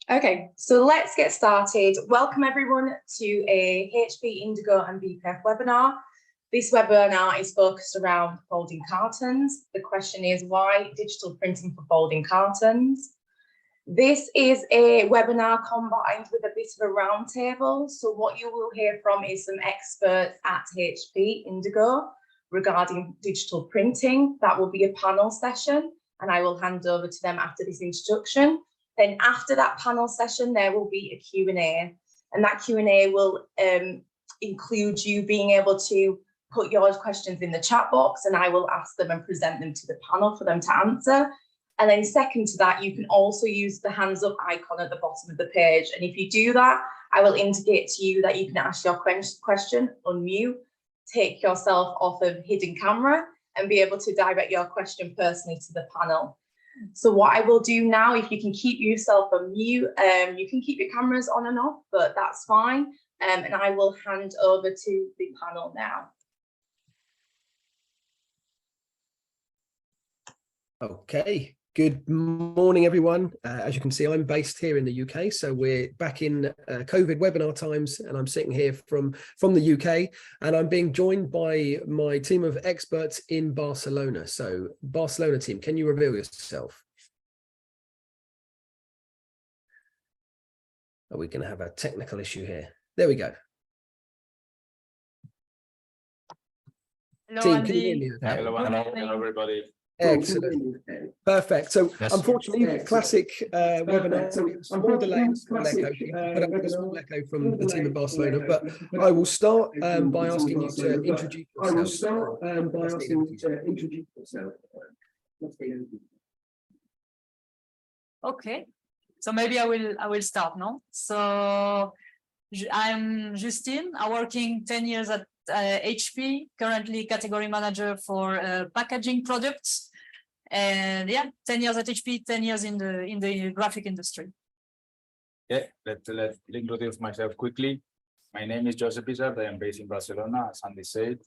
Okay, so let's get started. Welcome everyone to a HP, Indigo and BPIF webinar. This webinar is focused around folding cartons. The question is, why digital printing for folding cartons? This is a webinar combined with a bit of a roundtable. So what you will hear from is some experts at HP, Indigo, regarding digital printing. That will be a panel session, and I will hand over to them after this introduction. Then after that panel session, there will be a Q&A, and that Q&A will include you being able to put your questions in the chat box, and I will ask them and present them to the panel for them to answer. And then second to that, you can also use the hands up icon at the bottom of the page. And if you do that, I will indicate to you that you can ask your question, unmute, take yourself off of hidden camera, and be able to direct your question personally to the panel. So what I will do now, if you can keep yourself on mute, you can keep your cameras on and off, but that's fine. And I will hand over to the panel now. Okay, good morning, everyone. As you can see, I'm based here in the UK, so we're back in COVID webinar times, and I'm sitting here from the UK, and I'm being joined by my team of experts in Barcelona. So, Barcelona team, can you reveal yourself? Are we going to have a technical issue here? There we go. Hello, team, can you hear me? Hello, everybody. Excellent. Perfect. So yes. Unfortunately, classic webinar, small delay, small echo, but I've got a small echo from the team in Barcelona. But I will start by asking you to introduce yourself. Okay, so maybe I will start now. So I'm Justine. I'm working 10 years at HP, currently category manager for packaging products, and yeah, 10 years at HP, 10 years in the graphic industry. Yeah, let's introduce myself quickly. My name is Josep Isard. I am based in Barcelona, as Andy said.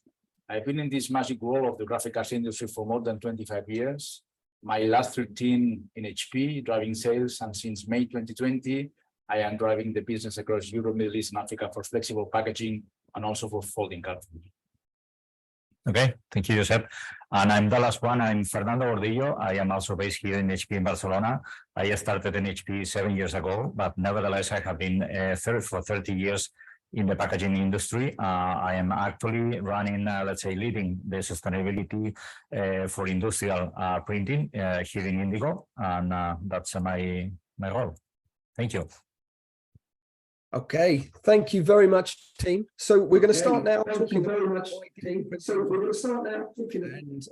I've been in this magic world of the graphic arts industry for more than 25 years. My last 13 in HP, driving sales, and since May 2020, I am driving the business across Europe, Middle East, and Africa for flexible packaging and also for folding cartons. Okay, thank you, Josep. And I'm the last one. I'm Fernando Gordillo. I am also based here in HP in Barcelona. I started in HP 7 years ago, but nevertheless, I have been for 30 years in the packaging industry. I am actually running, let's say, leading the sustainability for industrial printing here in Indigo, and that's my role. Thank you. Okay, thank you very much, team. So we're going to start now talking and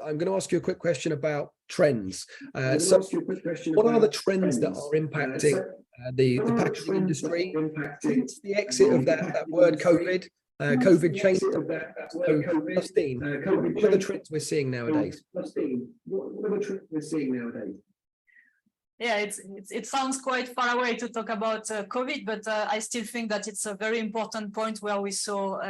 I'm going to ask you a quick question about trends. So what are the trends that are impacting the packaging industry? Since the exit of that word COVID, COVID changed. So, Justine, what are the trends we're seeing nowadays? Yeah, it sounds quite far away to talk about COVID, but I still think that it's a very important point where we saw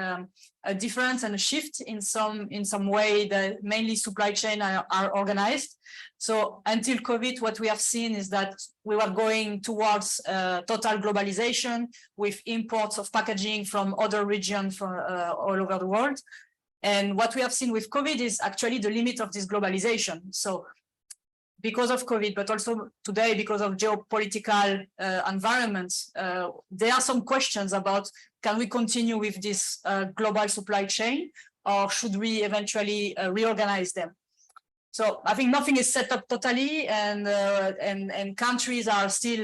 a difference and a shift in some way that mainly supply chain are organized. So until COVID, what we have seen is that we were going towards total globalization with imports of packaging from other regions from all over the world. And what we have seen with COVID is actually the limit of this globalization. So because of COVID, but also today because of geopolitical environments, there are some questions about, can we continue with this global supply chain, or should we eventually reorganize them? So I think nothing is set up totally, and countries are still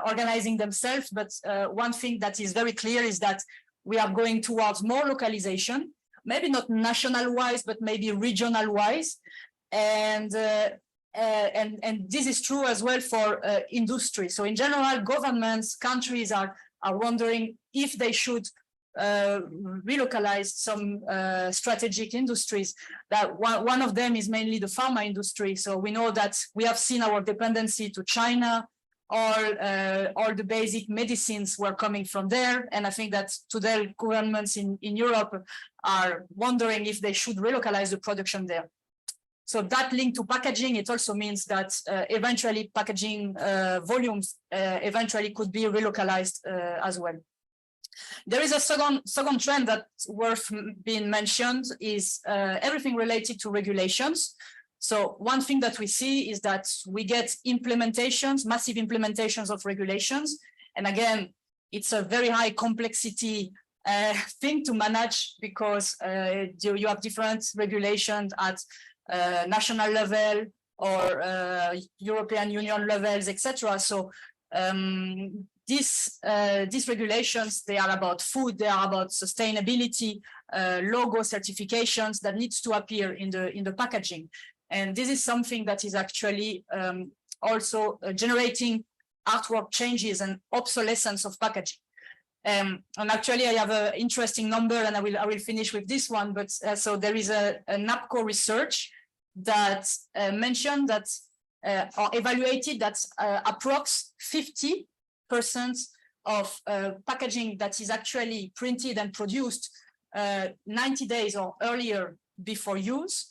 organizing themselves. But one thing that is very clear is that we are going towards more localization, maybe not national-wise, but maybe regional-wise, and this is true as well for industry. So in general, governments, countries are wondering if they should relocalize some strategic industries. That one of them is mainly the pharma industry. So we know that we have seen our dependency to China. All the basic medicines were coming from there. And I think that today governments in Europe are wondering if they should relocalize the production there. So that link to packaging, it also means that eventually packaging volumes eventually could be relocalized as well. There is a second trend that's worth being mentioned is everything related to regulations. So one thing that we see is that we get implementations, massive implementations of regulations. And again, it's a very high complexity thing to manage because you have different regulations at national level or European Union levels, etc. So these regulations, they are about food, they are about sustainability, logo certifications that needs to appear in the packaging. And this is something that is actually also generating artwork changes and obsolescence of packaging. And actually, I have an interesting number, and I will finish with this one. But so there is a NAPCO research that mentioned that or evaluated that approx 50% of packaging that is actually printed and produced 90 days or earlier before use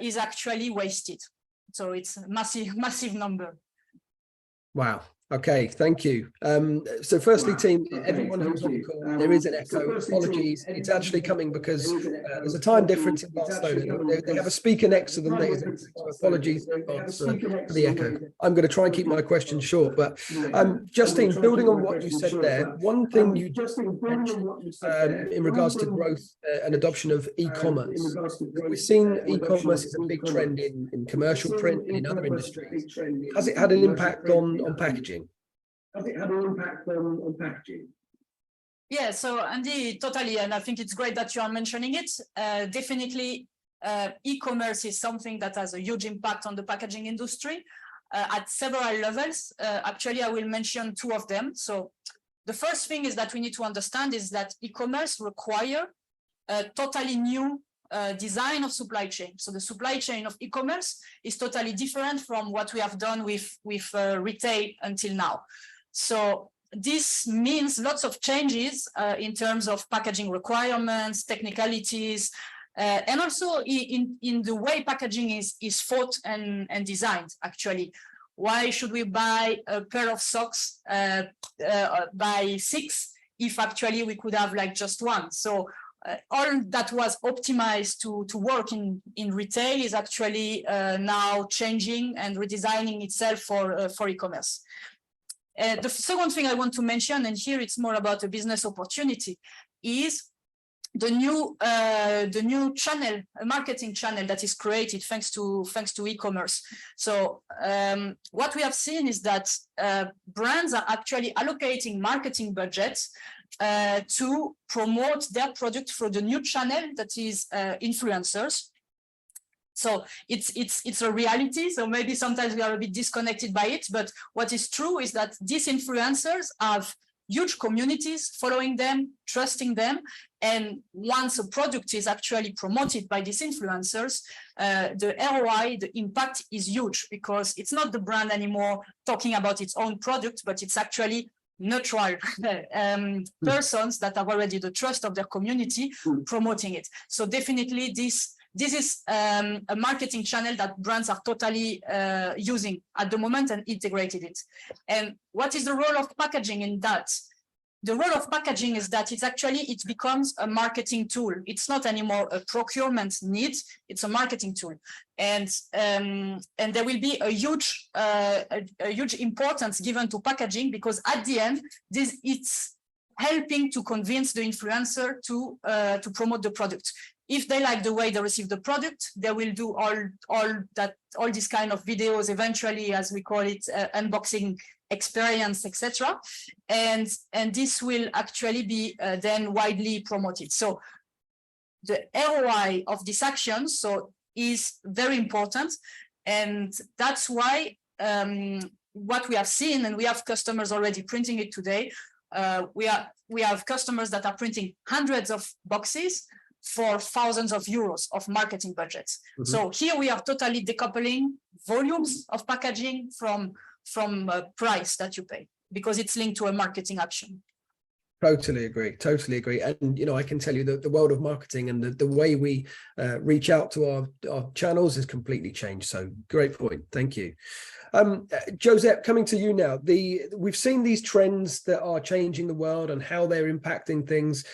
is actually wasted. So it's a massive number. Wow. Okay, thank you. So firstly, team, everyone who's on the call, there is an echo. Apologies. It's actually coming because there's a time difference in Barcelona. They have a speaker next to them. So apologies for the echo. I'm going to try and keep my questions short. But Justine, building on what you said there, one thing you just mentioned in regards to growth and adoption of e-commerce. We've seen e-commerce is a big trend in commercial print and in other industries. Has it had an impact on packaging? Has it had an impact on packaging? Yeah, so Andy, totally, and I think it's great that you are mentioning it. Definitely, e-commerce is something that has a huge impact on the packaging industry at several levels. Actually, I will mention two of them. So the first thing is that we need to understand is that e-commerce require a totally new design of supply chain. So the supply chain of e-commerce is totally different from what we have done with retail until now. So this means lots of changes in terms of packaging requirements, technicalities, and also in the way packaging is thought and designed, actually. Why should we buy a pair of socks by 6 if actually we could have like just one? So all that was optimized to work in retail is actually now changing and redesigning itself for e-commerce. The second thing I want to mention, and here it's more about a business opportunity, is the new channel, a marketing channel that is created thanks to e-commerce. So what we have seen is that brands are actually allocating marketing budgets to promote their product through the new channel that is influencers. So it's a reality. So maybe sometimes we are a bit disconnected by it, but what is true is that these influencers have huge communities following them, trusting them. And once a product is actually promoted by these influencers, the ROI, the impact is huge because it's not the brand anymore talking about its own product, but it's actually neutral persons that have already the trust of their community promoting it. So definitely this is a marketing channel that brands are totally using at the moment and integrated it. And what is the role of packaging in that? The role of packaging is that it becomes a marketing tool. It's not anymore a procurement need, it's a marketing tool. And there will be a huge importance given to packaging because at the end, it's helping to convince the influencer to promote the product. If they like the way they receive the product, they will do all these kind of videos eventually, as we call it, unboxing experience, etc. And this will actually be then widely promoted. So the ROI of these actions is very important, and that's why what we have seen, and we have customers already printing it today. We have customers that are printing hundreds of boxes for thousands of euros of marketing budgets. Mm-hmm. So here we are totally decoupling volumes of packaging from price that you pay because it's linked to a marketing action. Totally agree. Totally agree. And, you know, I can tell you that the world of marketing and the way we reach out to our channels has completely changed. So great point. Thank you. Josep, coming to you now. We've seen these trends that are changing the world and how they're impacting things.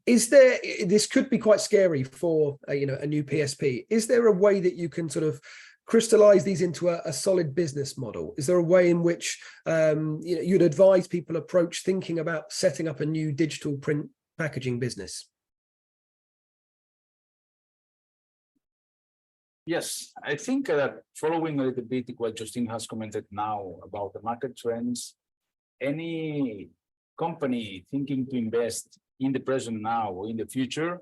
This could be quite scary for a new PSP. Is there a way that you can sort of crystallize these into a solid business model? Is there a way in which you'd advise people approach thinking about setting up a new digital print packaging business? Yes, I think that following a little bit what Justine has commented now about the market trends, any company thinking to invest in the present now or in the future,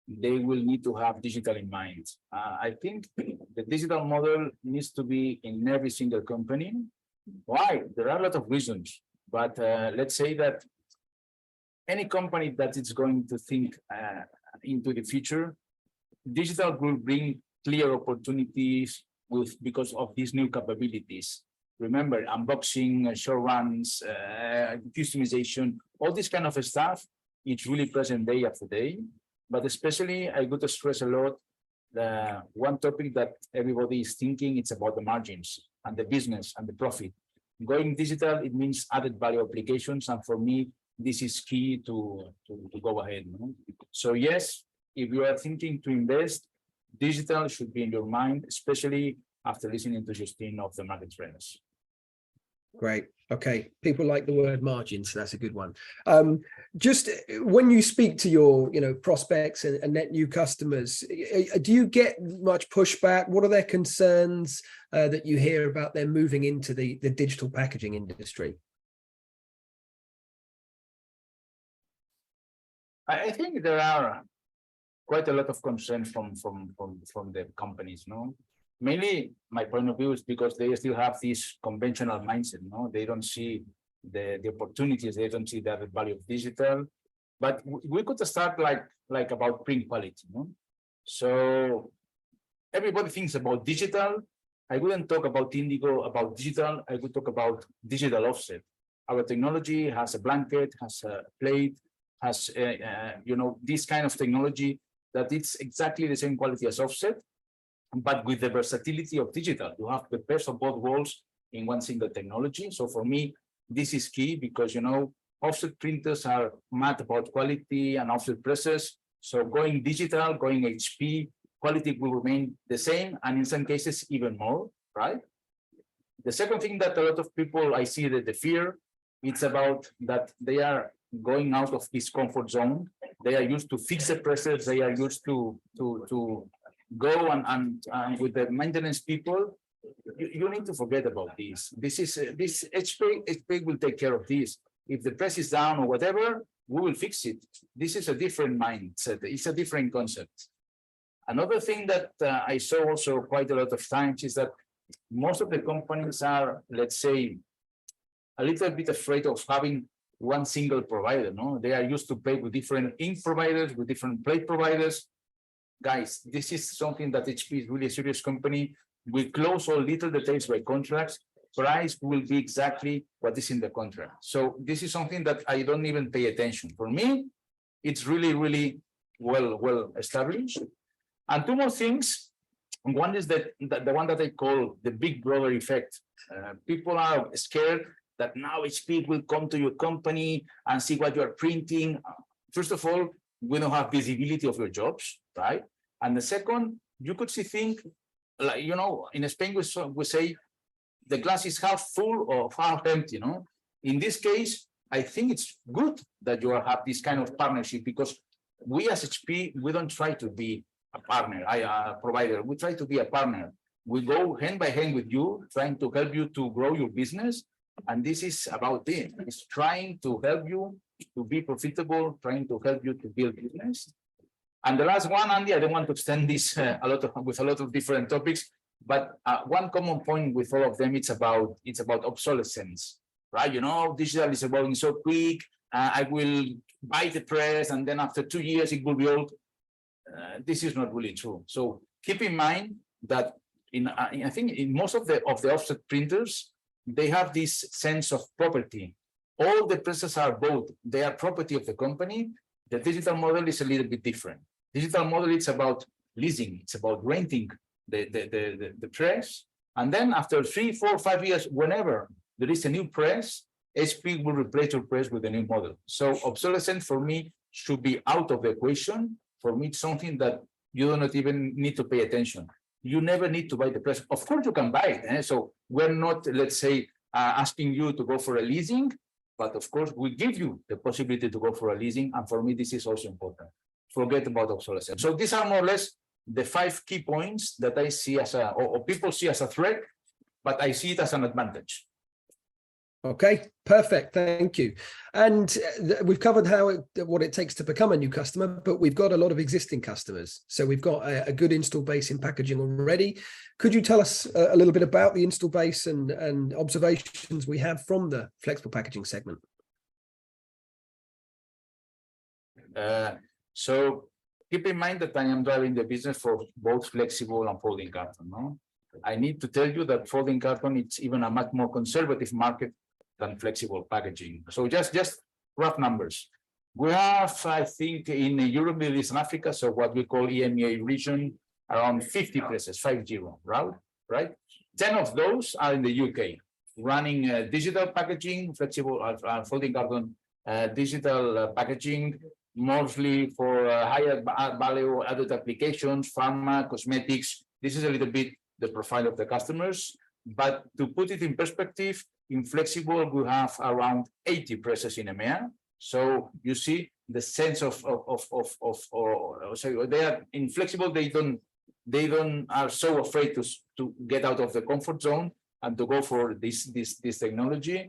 they will need to have digital in mind. I think the digital model needs to be in every single company. Why? There are a lot of reasons, but let's say that any company that is going to think into the future, digital will bring clear opportunities because of these new capabilities. Remember, unboxing, short runs, customization, all this kind of stuff, it's really present day after day. But especially, I got to stress a lot the one topic that everybody is thinking, it's about the margins and the business and the profit. Going digital, it means added value applications. And for me, this is key to go ahead. No? So yes, if you are thinking to invest, digital should be in your mind, especially after listening to Justine of the market trends. Great. Okay. People like the word margin, so that's a good one. Just when you speak to your, prospects and net new customers, do you get much pushback? What are their concerns that you hear about them moving into the digital packaging industry? I think there are quite a lot of concerns from the companies, no? Mainly, my point of view is because they still have this conventional mindset, no? They don't see the opportunities, they don't see the value of digital. But we could start like about print quality, no? So everybody thinks about digital. I wouldn't talk about Indigo, about digital. I would talk about digital offset. Our technology has a blanket, has a plate, has this kind of technology that it's exactly the same quality as offset, but with the versatility of digital. You have the best of both worlds in one single technology. So for me, this is key because, offset printers are mad about quality and offset presses. So going digital, going HP, quality will remain the same, and in some cases, even more, right? The second thing that a lot of people, I see that the fear, it's about that they are going out of this comfort zone. They are used to fix the presses. They are used to go and with the maintenance people. You need to forget about this. This HP will take care of this. If the press is down or whatever, we will fix it. This is a different mindset. It's a different concept. Another thing that I saw also quite a lot of times is that most of the companies are, let's say, a little bit afraid of having one single provider. No, they are used to play with different ink providers, with different plate providers. Guys, this is something that HP is really a serious company. We close all little details by contracts. Price will be exactly what is in the contract. So this is something that I don't even pay attention. For me, it's really, really well established. And two more things. One is the one that I call the big brother effect. People are scared that now HP will come to your company and see what you are printing. First of all, we don't have visibility of your jobs, right? And the second, you could think, like, in Spain, we say the glass is half full or half empty, In this case, I think it's good that you have this kind of partnership because we as HP, we don't try to be a partner, a provider. We try to be a partner. We go hand by hand with you, trying to help you to grow your business. And this is about it. It's trying to help you to be profitable, trying to help you to build business. And the last one, Andy, I don't want to extend this with a lot of different topics, but one common point with all of them, it's about obsolescence, right? Digital is evolving so quick. I will buy the press, and then after 2 years, it will be old. This is not really true. So keep in mind that I think in most of the offset printers, they have this sense of property. all the presses are both, they are property of the company. The digital model is a little bit different. Digital model, it's about leasing, it's about renting the press. And then after 3, 4, 5 years, whenever there is a new press, HP will replace your press with a new model. So obsolescence for me should be out of the equation. For me, it's something that you do not even need to pay attention. You never need to buy the press. Of course, you can buy it. So we're not, let's say, asking you to go for a leasing, but of course, we give you the possibility to go for a leasing. And for me, this is also important. Forget about obsolescence. So these are more or less the 5 key points that I see as a, or people see as a threat, but I see it as an advantage. Okay, perfect. Thank you. And we've covered what it takes to become a new customer, but we've got a lot of existing customers. So we've got a good install base in packaging already. Could you tell us a little bit about the install base and observations we have from the flexible packaging segment? So keep in mind that I am driving the business for both flexible and folding carton. No? I need to tell you that folding carton, it's even a much more conservative market than flexible packaging. So just rough numbers. We have, I think, in Europe, Middle East, and Africa, so what we call EMEA region, around 50 presses, 50, right? 10 of those are in the UK, running digital packaging, flexible folding carton, digital packaging, mostly for higher value added applications, pharma, cosmetics. This is a little bit the profile of the customers. But to put it in perspective, in flexible, we have around 80 presses in EMEA. So you see the sense of so they are in flexible, they don't are so afraid to get out of the comfort zone and to go for this technology.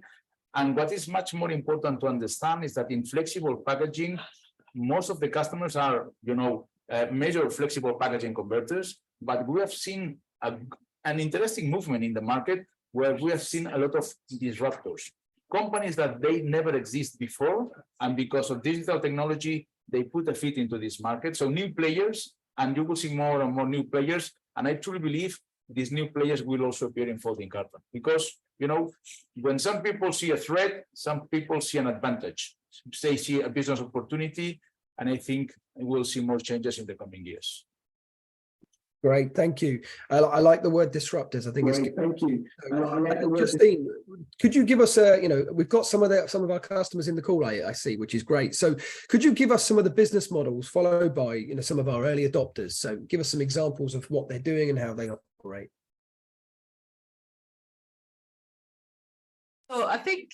And what is much more important to understand is that in flexible packaging, most of the customers are, major flexible packaging converters, but we have seen an interesting movement in the market where we have seen a lot of disruptors, companies that they never exist before, and because of digital technology, they put a feet into this market. So new players, and you will see more and more new players. And I truly believe these new players will also appear in folding carton because, when some people see a threat, some people see an advantage. They see a business opportunity, and I think we'll see more changes in the coming years. Great, thank you. I like the word disruptors. I think it's good. Thank you. Justine, could you give us we've got some of our customers in the call, I see, which is great. So could you give us some of the business models followed by some of our early adopters? So give us some examples of what they're doing and how they operate. So I think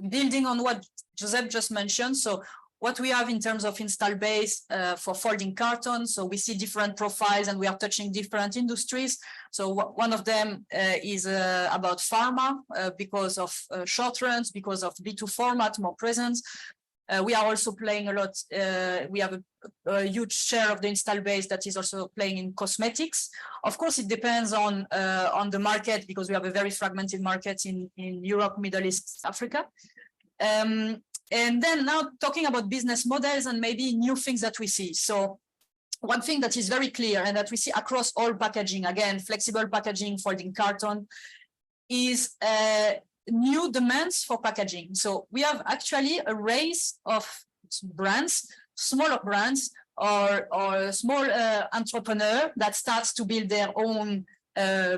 building on what Josep just mentioned, so what we have in terms of install base for folding carton, so we see different profiles and we are touching different industries. So one of them is about pharma because of short runs, because of B2 format, more presence. We are also playing a lot. We have a huge share of the install base that is also playing in cosmetics. Of course, it depends on the market because we have a very fragmented market in Europe, Middle East, Africa. And then now talking about business models and maybe new things that we see. So one thing that is very clear and that we see across all packaging, again, flexible packaging, folding carton, is new demands for packaging. So we have actually a race of brands, smaller brands or small entrepreneur that starts to build their own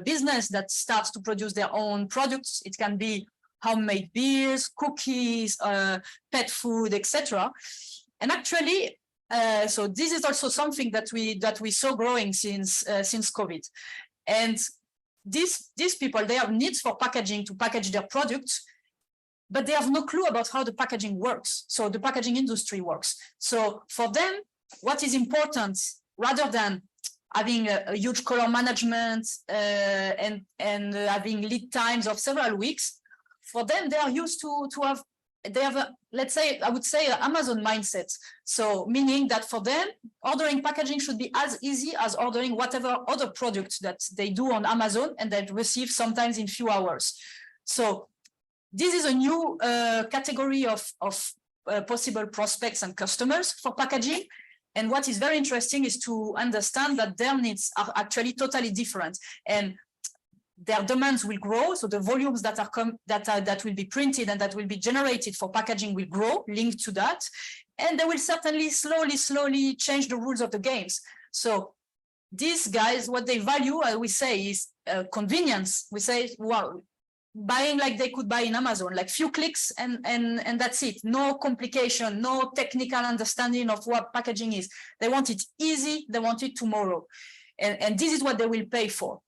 business, that starts to produce their own products. It can be homemade beers, cookies, pet food, etc. And actually, so this is also something that we saw growing since COVID. And these people, they have needs for packaging to package their products, but they have no clue about how the packaging works. So the packaging industry works. So for them, what is important, rather than having a huge color management and having lead times of several weeks, for them, they are used to have, let's say, I would say Amazon mindset. So meaning that for them, ordering packaging should be as easy as ordering whatever other product that they do on Amazon and they receive sometimes in few hours. So this is a new category of possible prospects and customers for packaging. And what is very interesting is to understand that their needs are actually totally different. And their demands will grow. So the volumes that that will be printed and that will be generated for packaging will grow, linked to that. And they will certainly slowly change the rules of the games. So these guys, what they value, we say, is convenience. We say, well, buying like they could buy in Amazon, like few clicks and that's it. No complication, no technical understanding of what packaging is. They want it easy, they want it tomorrow. And this is what they will pay for.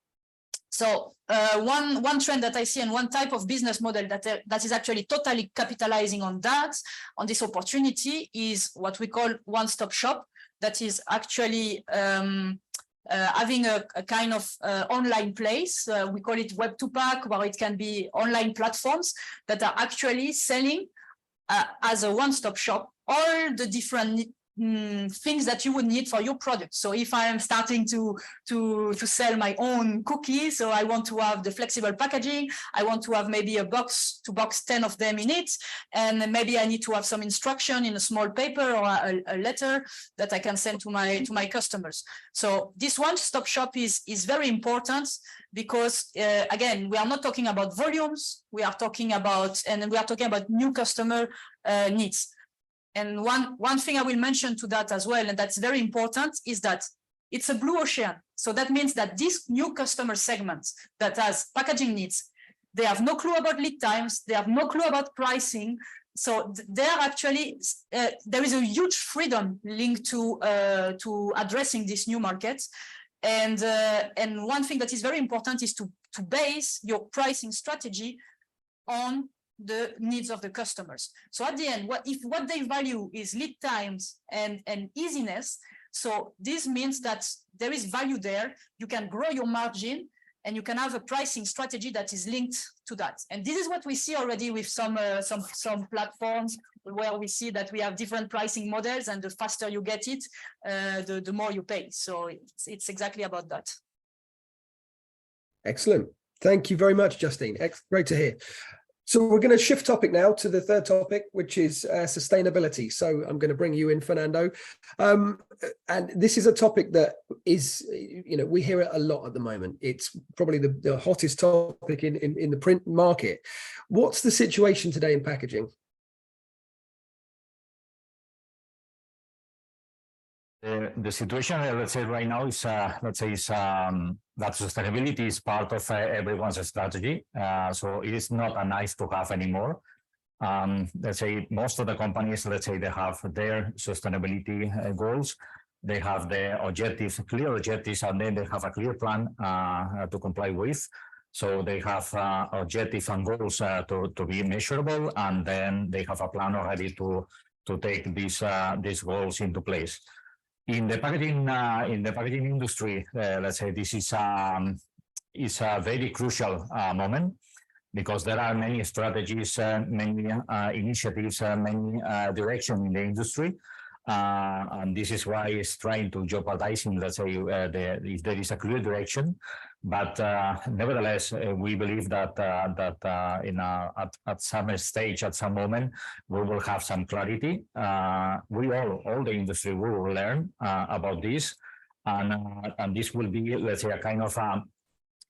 So one trend that I see and one type of business model that is actually totally capitalizing on that, on this opportunity, is what we call one-stop shop. That is actually having a kind of online place. We call it Web2Pack, where it can be online platforms that are actually selling as a one-stop shop all the different things that you would need for your product. So if I am starting to sell my own cookies, so I want to have the flexible packaging, I want to have maybe a box to box 10 of them in it, and maybe I need to have some instruction in a small paper or a letter that I can send to my customers. So this one-stop shop is very important because again, we are not talking about volumes, we are talking about new customer needs. And one thing I will mention to that as well, and that's very important, is that it's a blue ocean. So that means that these new customer segments that has packaging needs, they have no clue about lead times, they have no clue about pricing. So they are actually, there is a huge freedom linked to addressing these new markets. And one thing that is very important is to base your pricing strategy on the needs of the customers. So at the end, what they value is lead times and easiness. So this means that there is value there. You can grow your margin and you can have a pricing strategy that is linked to that. And this is what we see already with some platforms where we see that we have different pricing models, and the faster you get it, the more you pay. So it's exactly about that. Excellent. Thank you very much, Justine. Great to hear. So we're going to shift topic now to the third topic, which is sustainability. So I'm going to bring you in, Fernando. And this is a topic that is, we hear it a lot at the moment. It's probably the hottest topic in the print market. What's the situation today in packaging? The situation, let's say right now is, that sustainability is part of everyone's strategy. So it is not a nice to have anymore. Let's say most of the companies, let's say they have their sustainability goals. They have the objectives, clear objectives, and then they have a clear plan to comply with. So they have objectives and goals to be measurable, and then they have a plan already to take these goals into place. In the packaging industry, let's say this is a very crucial moment, because there are many strategies, many initiatives, many directions in the industry, and this is why it's trying to jeopardizing, let's say, if there is a clear direction. But nevertheless, we believe that at some stage, at some moment, we will have some clarity. All the industry will learn about this, and this will be, let's say, a kind of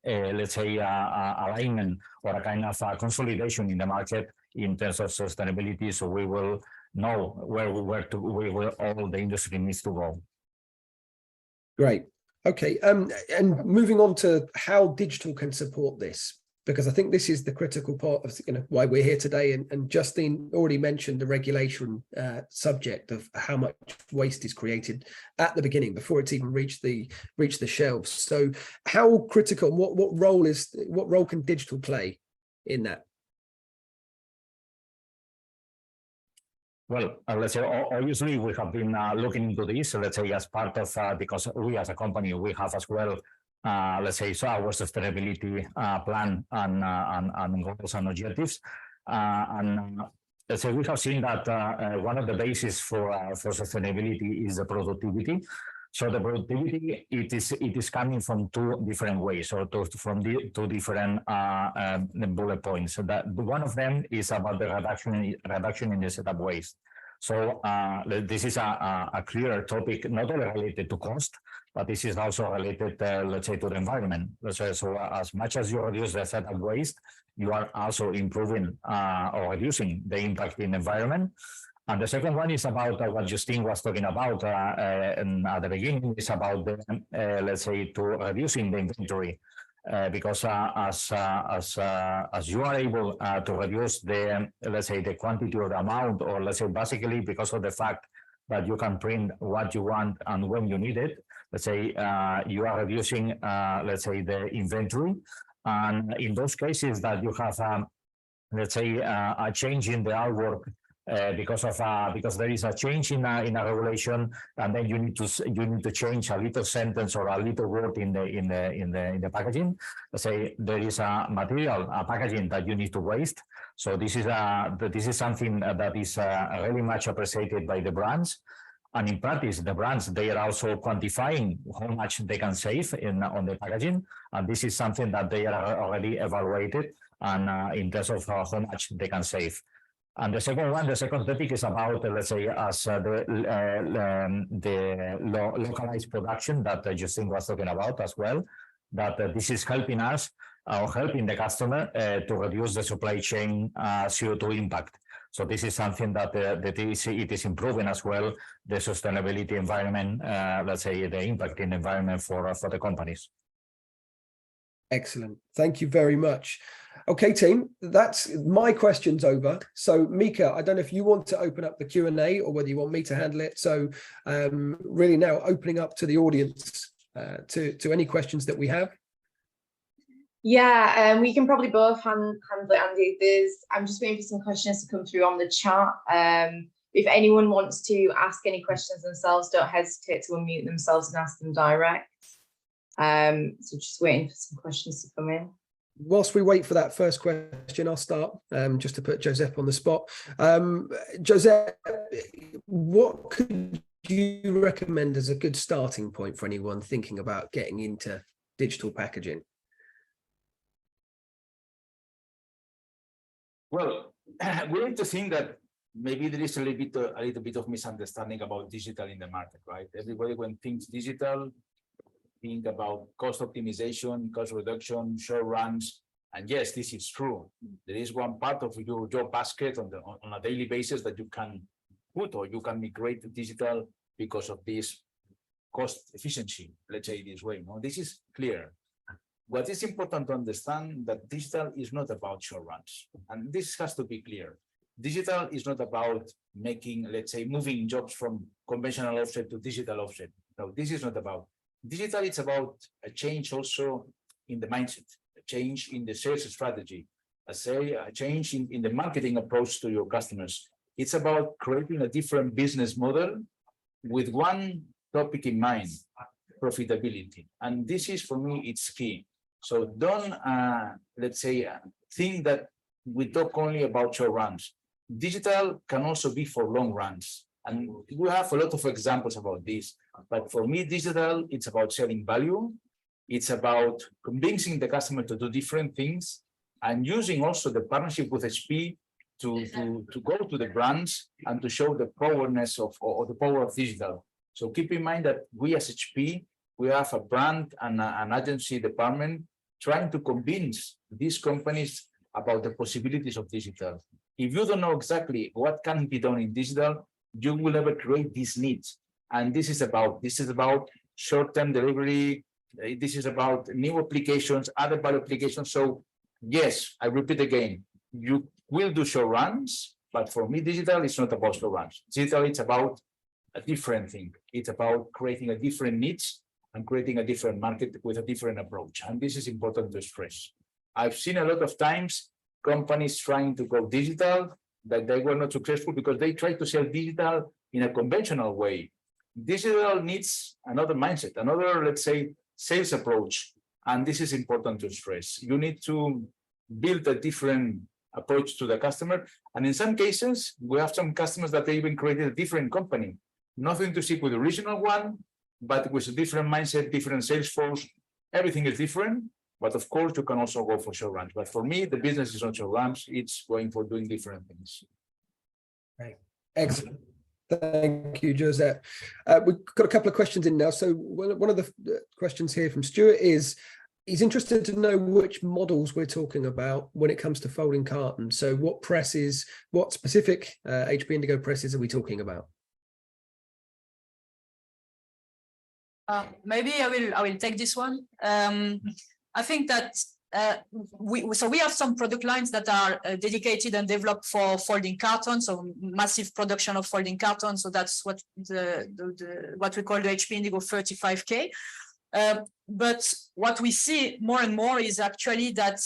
alignment or a kind of consolidation in the market in terms of sustainability. So we will know where all the industry needs to go. Great. Okay, and moving on to how digital can support this, because I think this is the critical part of why we're here today. And Justine already mentioned the regulation subject of how much waste is created at the beginning before it's even reached the shelves. So how critical? What role can digital play in that? Well, let's say, obviously, we have been looking into this, let's say, as part of, because we as a company, we have as well, let's say, so our sustainability plan and goals and objectives. And let's say, we have seen that one of the bases for sustainability is the productivity. So the productivity, it is coming from two different ways, or from the two different bullet points. So that one of them is about the reduction in the setup waste. So this is a clear topic, not only related to cost, but this is also related, let's say, to the environment. So as much as you reduce the setup waste, you are also improving or reducing the impact in the environment. And the second one is about what Justine was talking about at the beginning, is about the, let's say, to reducing the inventory. Because as you are able to reduce the, let's say, the quantity or the amount, or let's say basically because of the fact that you can print what you want and when you need it, let's say you are reducing, let's say, the inventory. And in those cases that you have, let's say, a change in the artwork, because there is a change in a regulation, and then you need to change a little sentence or a little word in the packaging. Let's say there is a material, a packaging that you need to waste. So this is something that is really much appreciated by the brands. And in practice, the brands, they are also quantifying how much they can save on the packaging. And this is something that they are already evaluated, and in terms of how much they can save. And the second topic is about, let's say, as the localized production that Justine was talking about as well, that this is helping us or helping the customer to reduce the supply chain CO2 impact. So this is something that it is improving as well the sustainability environment, let's say, the impact in the environment for the companies. Excellent. Thank you very much. Okay, team, that's my questions over. So Mika, I don't know if you want to open up the Q&A or whether you want me to handle it. So really now opening up to the audience to any questions that we have. Yeah, we can probably both handle it, Andy. I'm just waiting for some questions to come through on the chat. If anyone wants to ask any questions themselves, don't hesitate to unmute themselves and ask them direct. So just waiting for some questions to come in. Whilst we wait for that first question, I'll start just to put Josep on the spot. Josep, what could you recommend as a good starting point for anyone thinking about getting into digital packaging? Well, we need to think that maybe there is a little bit of misunderstanding about digital in the market, right? Everybody, when thinks digital, think about cost optimization, cost reduction, short runs. And yes, this is true. There is one part of your job basket on a daily basis that you can put, or you can migrate to digital because of this cost efficiency, let's say it this way. No, this is clear. What is important to understand that digital is not about short runs. And this has to be clear. Digital is not about making, let's say, moving jobs from conventional offset to digital offset. No, this is not about. Digital, it's about a change also in the mindset, a change in the sales strategy, a change in the marketing approach to your customers. It's about creating a different business model with one topic in mind, profitability. And this is, for me, it's key. So don't, let's say, think that we talk only about short runs. Digital can also be for long runs. And we have a lot of examples about this. But for me, digital, it's about selling value. It's about convincing the customer to do different things, and using also the partnership with HP to go to the brands and to show the powerness of, or the power of digital. So keep in mind that we as HP, we have a brand and an agency department trying to convince these companies about the possibilities of digital. If you don't know exactly what can be done in digital, you will never create these needs. And this is about short-term delivery. This is about new applications, other value applications. So yes, I repeat again, you will do short runs, but for me, digital is not about short runs. Digital, it's about a different thing. It's about creating a different needs and creating a different market with a different approach. And this is important to stress. I've seen a lot of times companies trying to go digital, that they were not successful because they tried to sell digital in a conventional way. Digital needs another mindset, another, let's say, sales approach. And this is important to stress. You need to build a different approach to the customer. And in some cases, we have some customers that they even created a different company. Nothing to see with the original one, but with a different mindset, different sales force. Everything is different. But of course, you can also go for short runs. But for me, the business is not short runs. It's going for doing different things. Right. Excellent. Thank you, Josep. We've got a couple of questions in now. So one of the questions here from Stuart is, he's interested to know which models we're talking about when it comes to folding cartons. So what presses, what specific HP Indigo presses are we talking about? Maybe I will take this one. I think that we have some product lines that are dedicated and developed for folding cartons, so massive production of folding cartons. So that's what what we call the HP Indigo 35K. But what we see more and more is actually that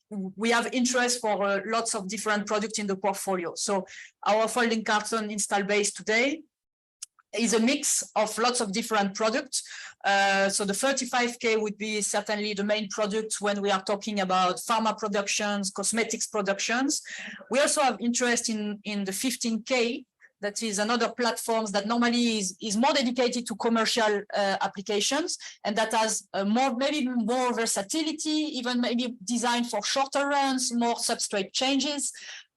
we have interest for lots of different products in the portfolio. So our folding carton install base today is a mix of lots of different products. So the 35K would be certainly the main product when we are talking about pharma productions, cosmetics productions. We also have interest in the 15K. That is another platform that normally is more dedicated to commercial applications, and that has maybe more versatility, even maybe designed for shorter runs, more substrate changes.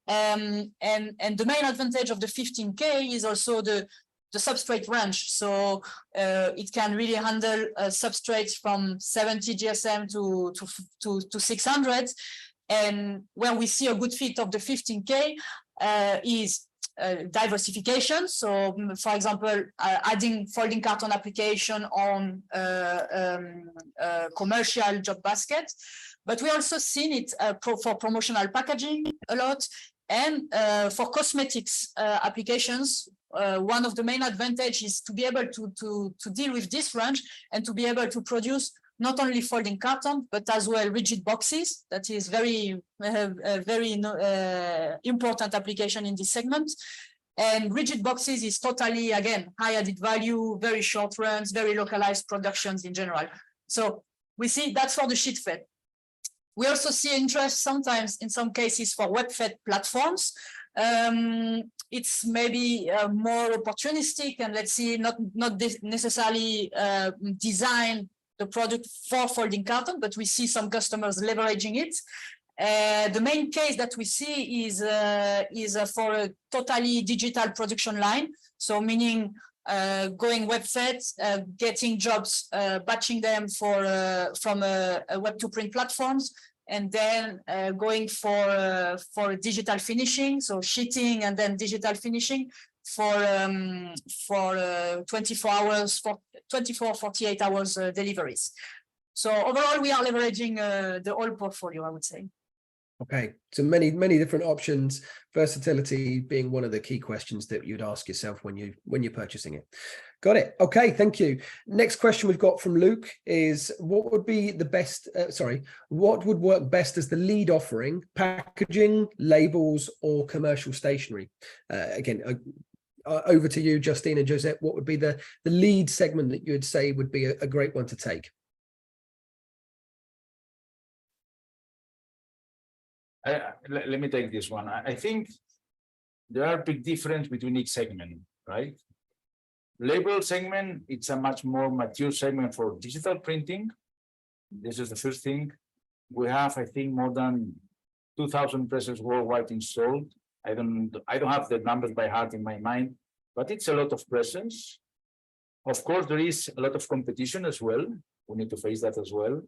And the main advantage of the 15K is also the substrate range. So it can really handle substrates from 70 GSM to 600. And where we see a good fit of the 15K is diversification. So, for example, adding folding carton application on commercial job basket. But we also seen it for promotional packaging a lot, and for cosmetics applications. One of the main advantages is to be able to deal with this range and to be able to produce not only folding carton, but as well rigid boxes. That is very important application in this segment. And rigid boxes is totally, again, high added value, very short runs, very localized productions in general. So we see that's for the sheet fed. We also see interest sometimes in some cases for web fed platforms. It's maybe more opportunistic, and let's see, not necessarily design the product for folding carton, but we see some customers leveraging it. The main case that we see is for a totally digital production line. So meaning going web fed, getting jobs, batching them from web to print platforms, and then going for digital finishing, so sheeting and then digital finishing for 48 hours deliveries. So overall, we are leveraging the whole portfolio, I would say. Okay, so many different options, versatility being one of the key questions that you'd ask yourself when you're purchasing it. Got it. Okay, thank you. Next question we've got from Luke is, what would be the best, what would work best as the lead offering, packaging, labels, or commercial stationery? Again, over to you, Justine and Josep. What would be the lead segment that you would say would be a great one to take? Let me take this one. I think there are big difference between each segment, right? Label segment, it's a much more mature segment for digital printing. This is the first thing. We have, I think, more than 2,000 presses worldwide installed. I don't have the numbers by heart in my mind, but it's a lot of presses. Of course, there is a lot of competition as well. We need to face that as well.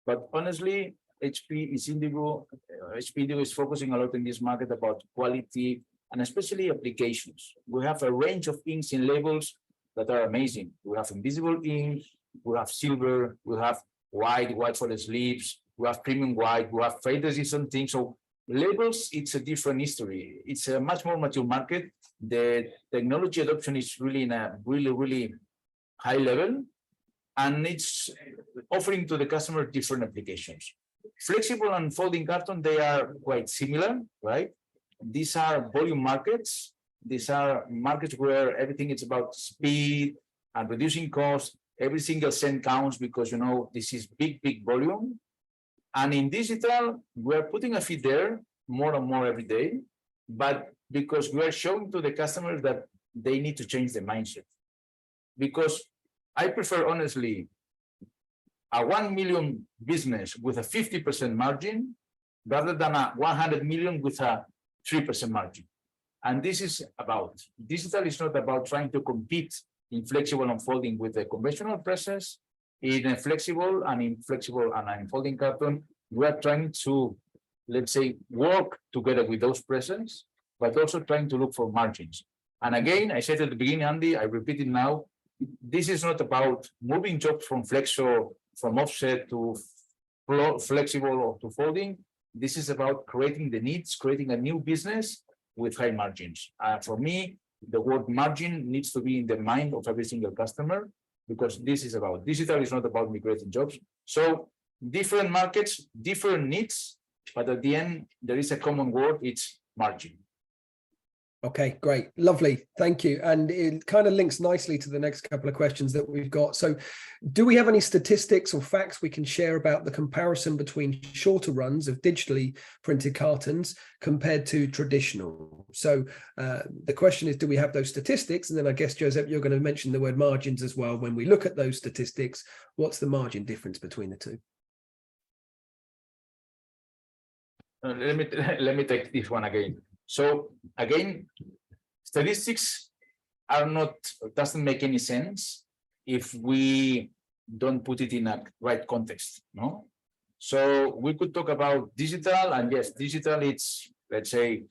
But honestly, HP Indigo is focusing a lot in this market about quality and especially applications. We have a range of inks in labels that are amazing. We have invisible ink, we have silver, we have white for the sleeves, we have premium white, we have fade resistant things. So labels, it's a different history. It's a much more mature market. The technology adoption is really in a really high level, and it's offering to the customer different applications. Flexible and folding carton, they are quite similar, right? These are volume markets. These are markets where everything is about speed and reducing cost. Every single cent counts because, you know, this is big volume. And in digital, we're putting a feed there more and more every day, but because we are showing to the customers that they need to change the mindset. Because I prefer, honestly, a 1 million business with a 50% margin rather than a 100 million with a 3% margin. And this is about, digital is not about trying to compete in flexible unfolding with the conventional presses. In a flexible and inflexible and unfolding carton, we are trying to, let's say, work together with those presses, but also trying to look for margins. And again, I said at the beginning, Andy, I repeat it now, this is not about moving jobs from flexo, from offset to flexible or to folding. This is about creating the needs, creating a new business with high margins. For me, the word margin needs to be in the mind of every single customer, because this is about, digital is not about me creating jobs. So different markets, different needs, but at the end, there is a common word, it's margin. Okay, great. Lovely. Thank you. And it kind of links nicely to the next couple of questions that we've got. So do we have any statistics or facts we can share about the comparison between shorter runs of digitally printed cartons compared to traditional? So the question is, do we have those statistics? And then I guess, Josep, you're going to mention the word margins as well. When we look at those statistics, what's the margin difference between the two? Let me take this one again. So again, statistics are not, doesn't make any sense if we don't put it in a right context, no? So we could talk about digital, and yes, digital, it's, let's say,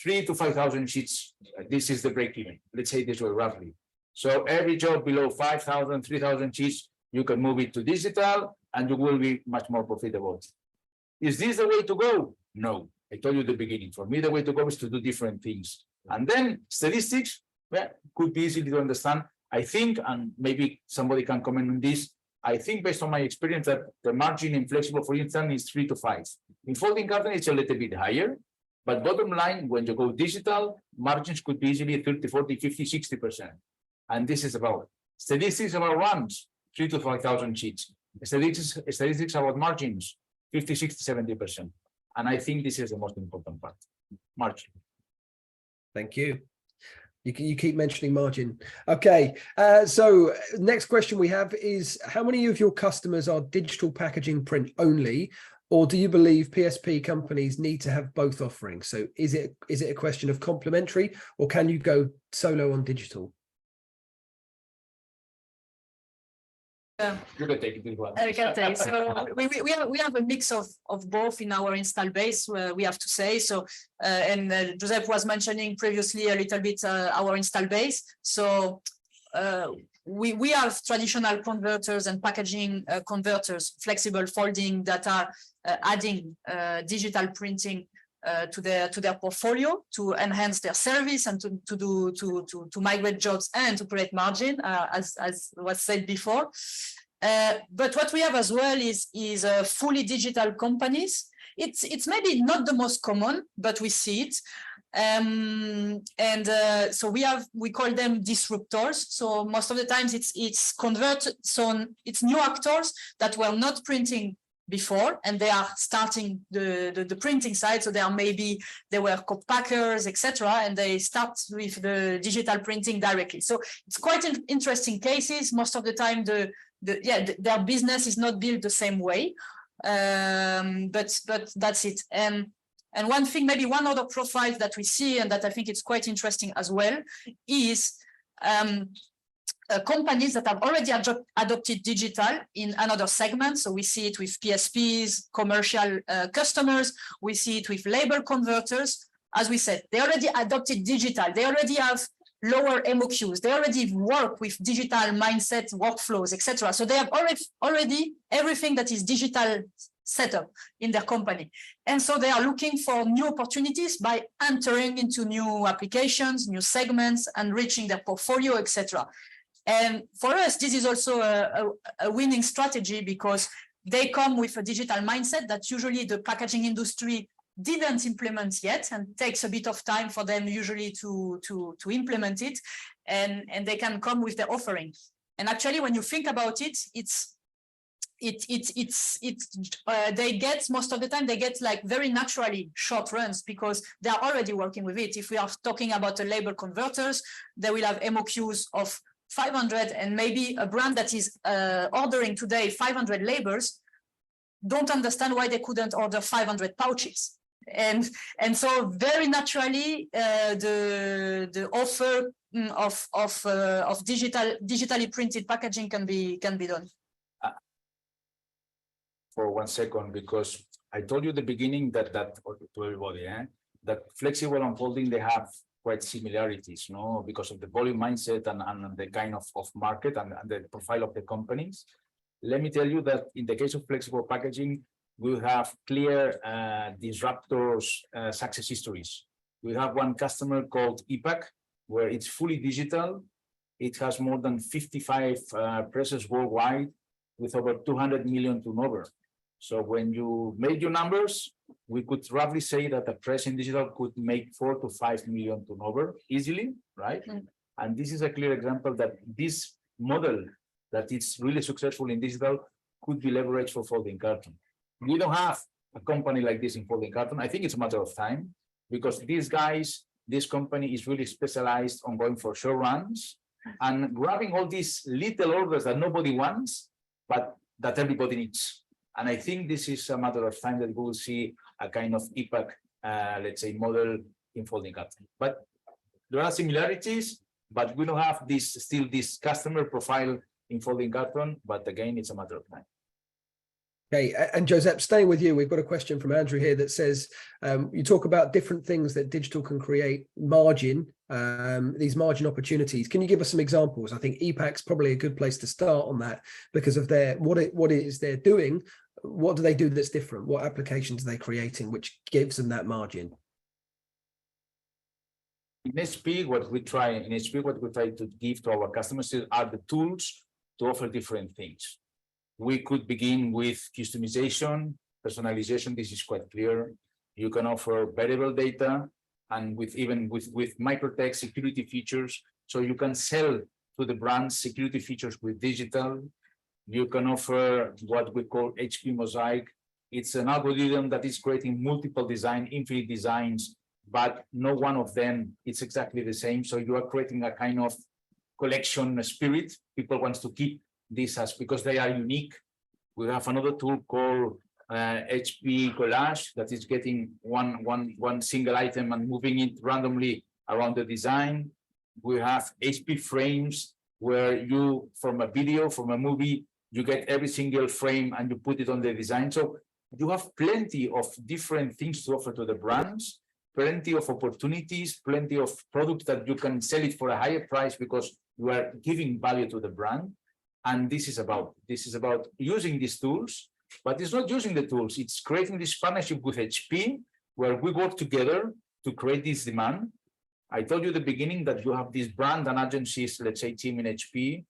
3,000 to 5,000 sheets. This is the break even. Let's say this way roughly. So every job below 5,000, 3,000 sheets, you can move it to digital and you will be much more profitable. Is this the way to go? No. I told you at the beginning, for me, the way to go is to do different things. And then statistics, well, could be easy to understand. I think, and maybe somebody can comment on this, I think based on my experience that the margin in flexible, for instance, is 3 to 5. In folding carton, it's a little bit higher, but bottom line, when you go digital, margins could be easily 30, 40, 50, 60%. And this is about statistics about runs, 3 to 5,000 sheets. Statistics about margins, 50, 60, 70%. And I think this is the most important part, margin. Thank you. You keep mentioning margin. Okay, so next question we have is, how many of your customers are digital packaging print only, or do you believe PSP companies need to have both offerings? So is it a question of complementary, or can you go solo on digital? You can take it. I can take. So we have a mix of both in our install base, we have to say. So and Josep was mentioning previously a little bit our install base. So we have traditional converters and packaging converters, flexible folding, that are adding digital printing to their portfolio to enhance their service and to migrate jobs and to create margin, as was said before. But what we have as well is fully digital companies. It's maybe not the most common, but we see it. So we call them disruptors. So most of the times it's converted, so it's new actors that were not printing before, and they are starting the printing side. So they were co-packers, etc., and they start with the digital printing directly. So it's quite interesting cases. Most of the time, their business is not built the same way, but that's it. And one thing, maybe one other profile that we see, and that I think it's quite interesting as well, is companies that have already adopted digital in another segment. So we see it with PSPs, commercial customers. We see it with label converters. As we said, they already adopted digital. They already have lower MOQs. They already work with digital mindset, workflows, etc. So they have already everything that is digital setup in their company. And so they are looking for new opportunities by entering into new applications, new segments, and reaching their portfolio, etc. And for us, this is also a winning strategy, because they come with a digital mindset that usually the packaging industry didn't implement yet, and takes a bit of time for them usually to implement it, and they can come with their offering. And actually, when you think about it, they get, most of the time they get like very naturally short runs, because they are already working with it. If we are talking about the label converters, they will have MOQs of 500, and maybe a brand that is ordering today 500 labels don't understand why they couldn't order 500 pouches. and so very naturally the offer of digitally printed packaging can be done. For 1 second, because I told you at the beginning that to everybody, that flexible unfolding, they have quite similarities, no, because of the volume mindset and the kind of market and the profile of the companies. Let me tell you that in the case of flexible packaging, we have clear disruptors success histories. We have one customer called EPAC, where it's fully digital. It has more than 55 presses worldwide with over 200 million turnover. So when you made your numbers, we could roughly say that a press in digital could make 4 to 5 million turnover easily, right? And this is a clear example that this model that is really successful in digital could be leveraged for folding carton. We don't have a company like this in folding carton. I think it's a matter of time, because these guys, this company is really specialized on going for show runs and grabbing all these little orders that nobody wants, but that everybody needs. And I think this is a matter of time that we will see a kind of EPAC, let's say, model in folding carton. But there are similarities, but we don't have this customer profile in folding carton. But again, it's a matter of time. Okay, and Josep, staying with you, we've got a question from Andrew here that says, you talk about different things that digital can create margin, these margin opportunities. Can you give us some examples? I think EPAC's probably a good place to start on that because of what it is they're doing. What do they do that's different? What applications are they creating which gives them that margin? In HP, what we try to give to our customers are the tools to offer different things. We could begin with customization, personalization. This is quite clear. You can offer variable data and with microtext security features. So you can sell to the brands security features with digital. You can offer what we call HP Mosaic. It's an algorithm that is creating multiple infinite designs, but no one of them is exactly the same. So you are creating a kind of collection spirit. People want to keep this as because they are unique. We have another tool called HP Collage that is getting one single item and moving it randomly around the design. We have HP frames where you, from a video, from a movie, you get every single frame and you put it on the design. So you have plenty of different things to offer to the brands, plenty of opportunities, plenty of products that you can sell it for a higher price because you are giving value to the brand. And this is about using these tools, but it's not using the tools. It's creating this partnership with HP where we work together to create this demand. I told you at the beginning that you have these brand and agencies, let's say team in HP.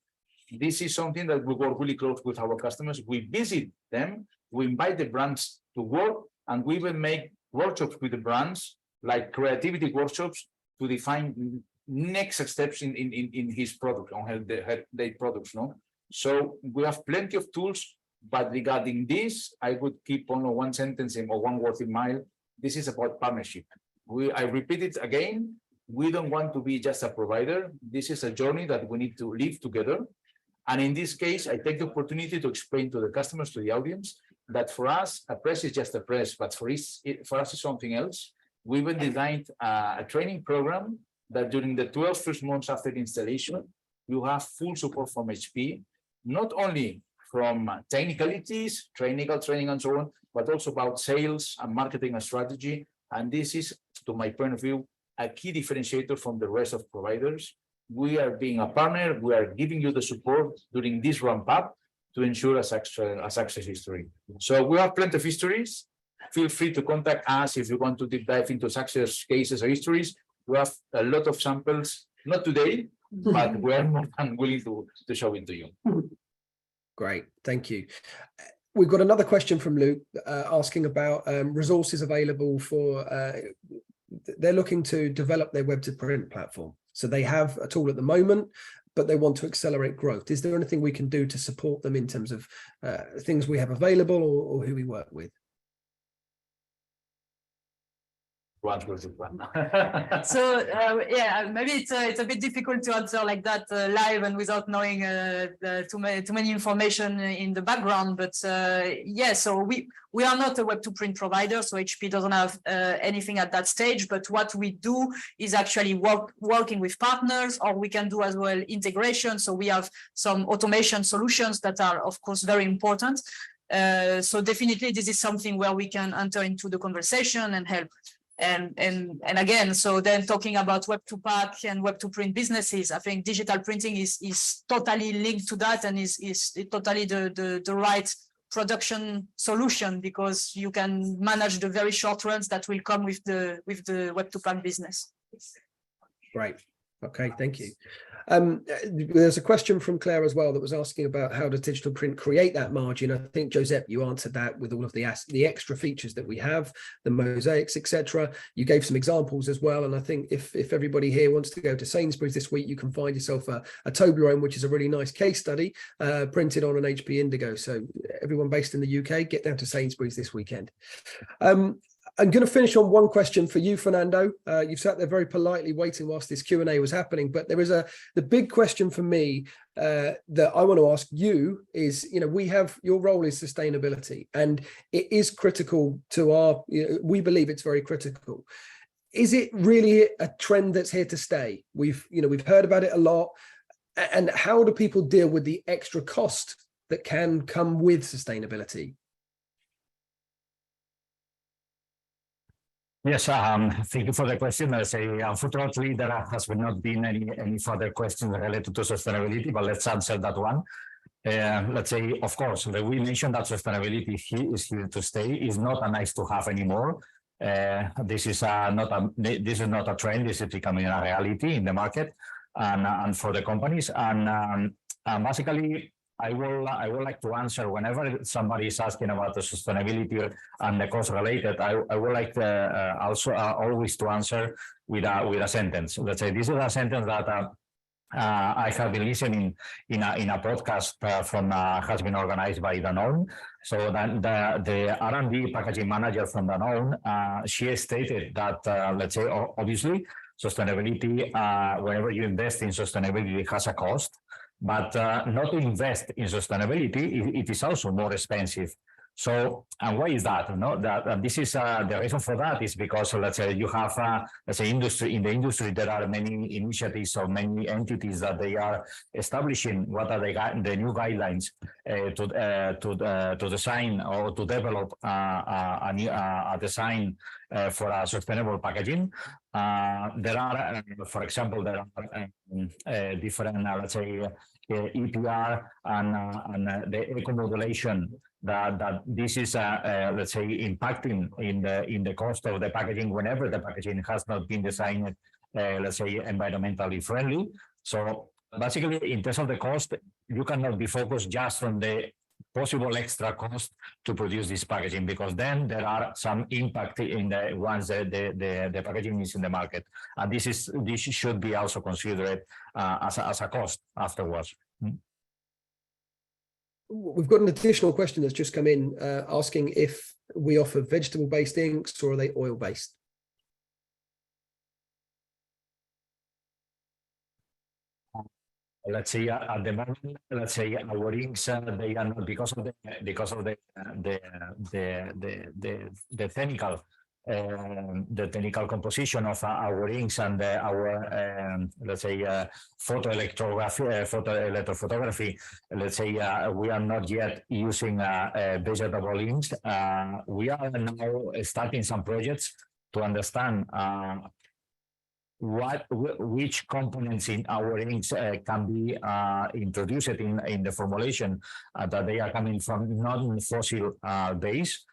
This is something that we work really close with our customers. We visit them, we invite the brands to work, and we will make workshops with the brands, like creativity workshops, to define next steps in his product, on their products, no? So we have plenty of tools, but regarding this, I would keep on one sentence or one word in mind. This is about partnership. I repeat it again. We don't want to be just a provider. This is a journey that we need to live together. And in this case, I take the opportunity to explain to the customers, to the audience, that for us, a press is just a press, but for us, it's something else. We will design a training program that during the 12 first months after installation, you have full support from HP, not only from technicalities, technical training and so on, but also about sales and marketing and strategy. And this is, to my point of view, a key differentiator from the rest of providers. We are being a partner. We are giving you the support during this ramp up to ensure a success history. So we have plenty of histories. Feel free to contact us if you want to deep dive into success cases or histories. We have a lot of samples, not today, but we are more than willing to show it to you. Great, thank you. We've got another question from Luke asking about resources available for, they're looking to develop their web to print platform. So they have a tool at the moment, but they want to accelerate growth. Is there anything we can do to support them in terms of things we have available or who we work with? answer this one. So yeah, maybe it's a bit difficult to answer like that live and without knowing too many information in the background. But yeah, so we are not a web-to-print provider, so HP doesn't have anything at that stage. But what we do is actually working with partners, or we can do as well integration. So we have some automation solutions that are, of course, very important. So definitely this is something where we can enter into the conversation and help. And again, so then talking about web-to-pack and web-to-print businesses, I think digital printing is totally linked to that, and is totally the right production solution, because you can manage the very short runs that will come with the web-to-pack business. Right. Okay, thank you. There's a question from Claire as well that was asking about how does digital print create that margin. I think, Josep, you answered that with all of the extra features that we have, the mosaics, etc. You gave some examples as well, and I think if everybody here wants to go to Sainsbury's this week, you can find yourself a Toblerone, which is a really nice case study, printed on an HP Indigo. So everyone based in the UK, get down to Sainsbury's this weekend. I'm going to finish on one question for you, Fernando. You've sat there very politely waiting whilst this Q&A was happening, but there is the big question for me that I want to ask you is, we have, your role is sustainability, and it is critical to our, we believe it's very critical. Is it really a trend that's here to stay? We've heard about it a lot, and how do people deal with the extra cost that can come with sustainability? Yes, thank you for the question. I say, unfortunately, there has not been any further questions related to sustainability, but let's answer that one. Let's say, of course, we mentioned that sustainability is here to stay. It's not a nice to have anymore. This is not a trend. This is becoming a reality in the market and for the companies. And basically, I would like to answer whenever somebody is asking about the sustainability and the cost related. I would like to also always to answer with a sentence. Let's say this is a sentence that I have been listening in a podcast from has been organized by Danone. So that the R&D packaging manager from Danone, she stated that let's say obviously sustainability, whenever you invest in sustainability, it has a cost. But not to invest in sustainability, it is also more expensive. So, and why is that? No, that this is the reason for that is because let's say you have let's say in the industry there are many initiatives or many entities that they are establishing what are the new guidelines to design or to develop a design for a sustainable packaging. There are, for example, there are different let's say EPR and the eco-modulation that this is let's say impacting in the cost of the packaging whenever the packaging has not been designed let's say environmentally friendly. So basically in terms of the cost, you cannot be focused just on the possible extra cost to produce this packaging, because then there are some impact in the once the packaging is in the market, and this should be also considered as a cost afterwards. We've got an additional question that's just come in asking if we offer vegetable-based inks or are they oil-based? Let's say at the moment, let's say our inks they are not because of the technical the technical composition of our inks and our let's say photo electrophotography. Let's say we are not yet using vegetable inks. We are now starting some projects to understand which components in our inks can be introduced in the formulation that they are coming from non-fossil base.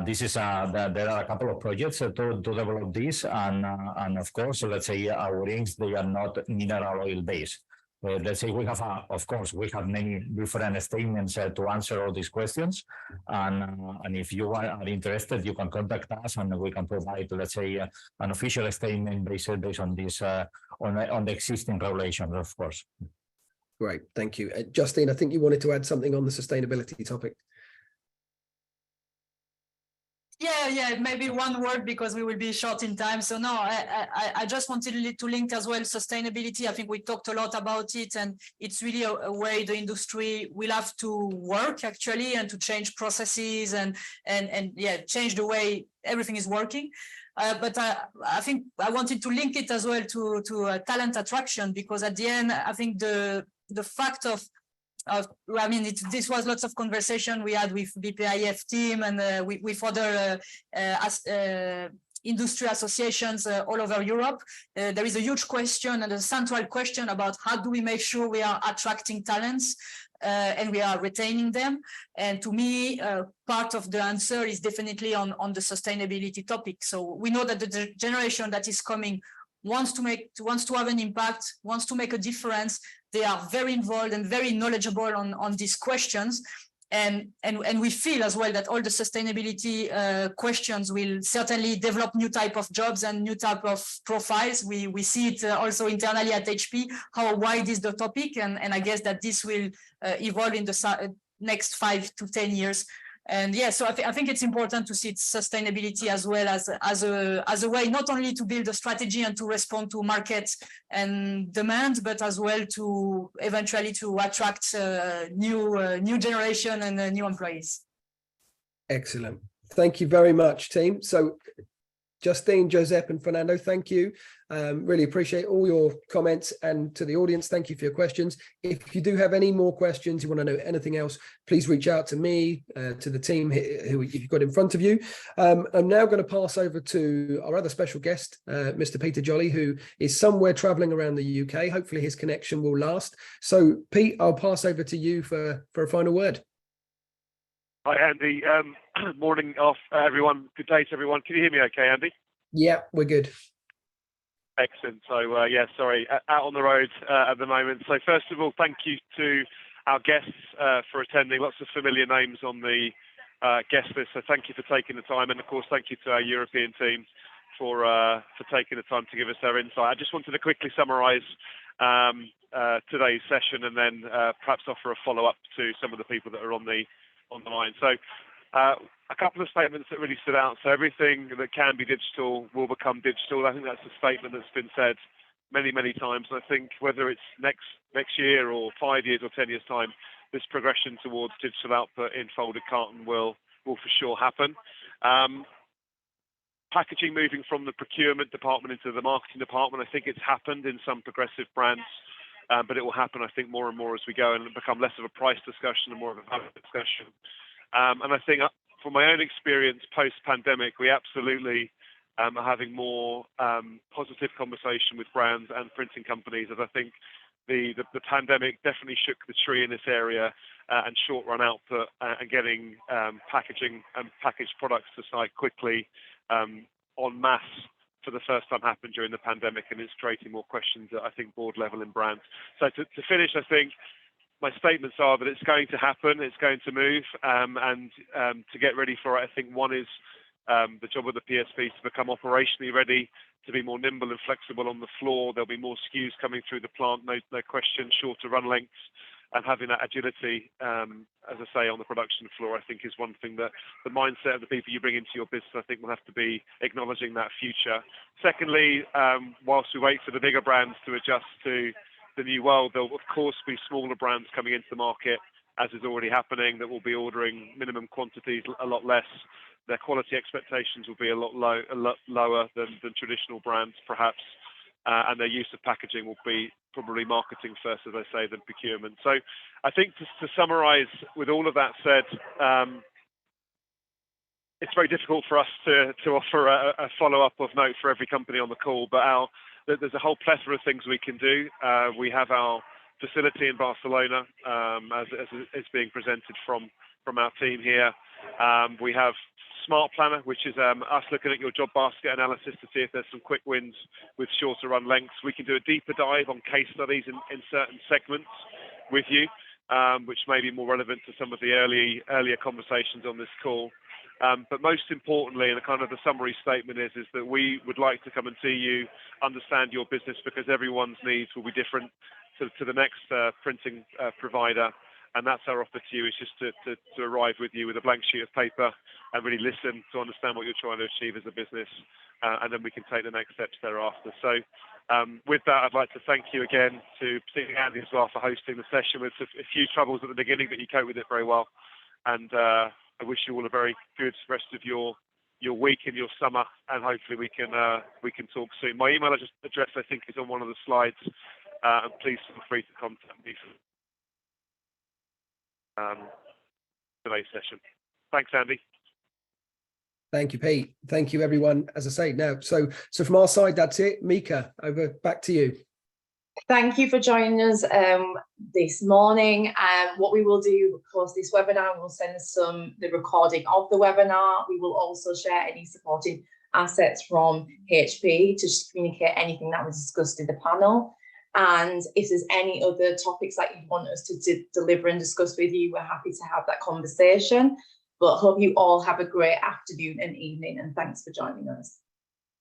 This is there are a couple of projects to develop this, and of course, let's say our inks they are not mineral oil based. Let's say we have of course we have many different statements to answer all these questions, and if you are interested, you can contact us and we can provide, let's say, an official statement based on this on the existing regulations, of course. Great, thank you, Justine. I think you wanted to add something on the sustainability topic. Yeah, maybe one word because we will be short in time. So no, I just wanted to link as well sustainability. I think we talked a lot about it, and it's really a way the industry will have to work actually, and to change processes and yeah, change the way everything is working. But I think I wanted to link it as well to talent attraction, because at the end, I think the fact of I mean, this was lots of conversation we had with BPIF team and with other industry associations all over Europe. There is a huge question and a central question about how do we make sure we are attracting talents and we are retaining them. And to me, part of the answer is definitely on the sustainability topic. So we know that the generation that is coming wants to have an impact, wants to make a difference. They are very involved and very knowledgeable on these questions. And we feel as well that all the sustainability questions will certainly develop new type of jobs and new type of profiles. We see it also internally at HP, how wide is the topic. And I guess that this will evolve in the next 5 to 10 years. And yeah, so I think it's important to see sustainability as well as a way not only to build a strategy and to respond to market and demand, but as well to eventually to attract new generation and new employees. Excellent. Thank you very much, team. So Justine, Josep and Fernando, thank you. Really appreciate all your comments, and to the audience, thank you for your questions. If you do have any more questions, you want to know anything else, please reach out to me, to the team who you've got in front of you. I'm now going to pass over to our other special guest, Mr. Peter Jolly, who is somewhere traveling around the UK. Hopefully his connection will last. So Pete, I'll pass over to you for a final word. Hi, Andy. Morning off, everyone. Good day to everyone. Can you hear me okay, Andy? Yeah, we're good. Excellent. So, yeah, sorry, out on the road at the moment. So, first of all, thank you to our guests for attending. Lots of familiar names on the guest list. So, thank you for taking the time. And, of course, thank you to our European team for taking the time to give us their insight. I just wanted to quickly summarise today's session and then perhaps offer a follow-up to some of the people that are on the line. So a couple of statements that really stood out. So everything that can be digital will become digital. I think that's a statement that's been said many, many times. And I think whether it's next year or 5 years or 10 years time, this progression towards digital output in folded carton will for sure happen. Packaging moving from the procurement department into the marketing department, I think it's happened in some progressive brands. But it will happen, I think, more and more as we go and become less of a price discussion and more of a value discussion. And I think from my own experience post-pandemic, we absolutely are having more positive conversation with brands and printing companies, as I think the pandemic definitely shook the tree in this area and short-run output and getting packaging and packaged products to site quickly en masse for the first time happened during the pandemic, and it's creating more questions at, I think, board level in brands. So to finish, I think my statements are that it's going to happen, it's going to move, and to get ready for it, I think one is the job of the PSP to become operationally ready, to be more nimble and flexible on the floor. There'll be more SKUs coming through the plant, no question, shorter run lengths, and having that agility, as I say, on the production floor, I think is one thing that the mindset of the people you bring into your business, I think will have to be acknowledging that future. Secondly, whilst we wait for the bigger brands to adjust to the new world, there'll of course be smaller brands coming into the market, as is already happening, that will be ordering minimum quantities a lot less. Their quality expectations will be a lot lower than traditional brands, perhaps. And their use of packaging will be probably marketing first, as I say, than procurement. So I think to summarise, with all of that said, it's very difficult for us to offer a follow-up of note for every company on the call, but there's a whole plethora of things we can do. We have our facility in Barcelona, as it's being presented from our team here. We have Smart Planner, which is us looking at your job basket analysis to see if there's some quick wins with shorter run lengths. We can do a deeper dive on case studies in certain segments with you, which may be more relevant to some of the earlier conversations on this call. But most importantly, and kind of the summary statement is that we would like to come and see you, understand your business, because everyone's needs will be different to the next printing provider. And that's our offer to you, is just to arrive with you with a blank sheet of paper and really listen to understand what you're trying to achieve as a business. And then we can take the next steps thereafter. So with that, I'd like to thank you again, to particularly Andy as well, for hosting the session with a few troubles at the beginning, but you coped with it very well. And I wish you all a very good rest of your week and your summer, and hopefully we can talk soon. My email address, I think, is on one of the slides, and please feel free to contact me for today's session. Thanks, Andy. Thank you, Pete. Thank you, everyone. As I say now, so from our side, that's it. Mika, back to you. Thank you for joining us this morning. What we will do, of course, this webinar, we'll send the recording of the webinar. We will also share any supporting assets from HP to communicate anything that was discussed in the panel. And if there's any other topics that you want us to deliver and discuss with you, we're happy to have that conversation. But hope you all have a great afternoon and evening, and thanks for joining us.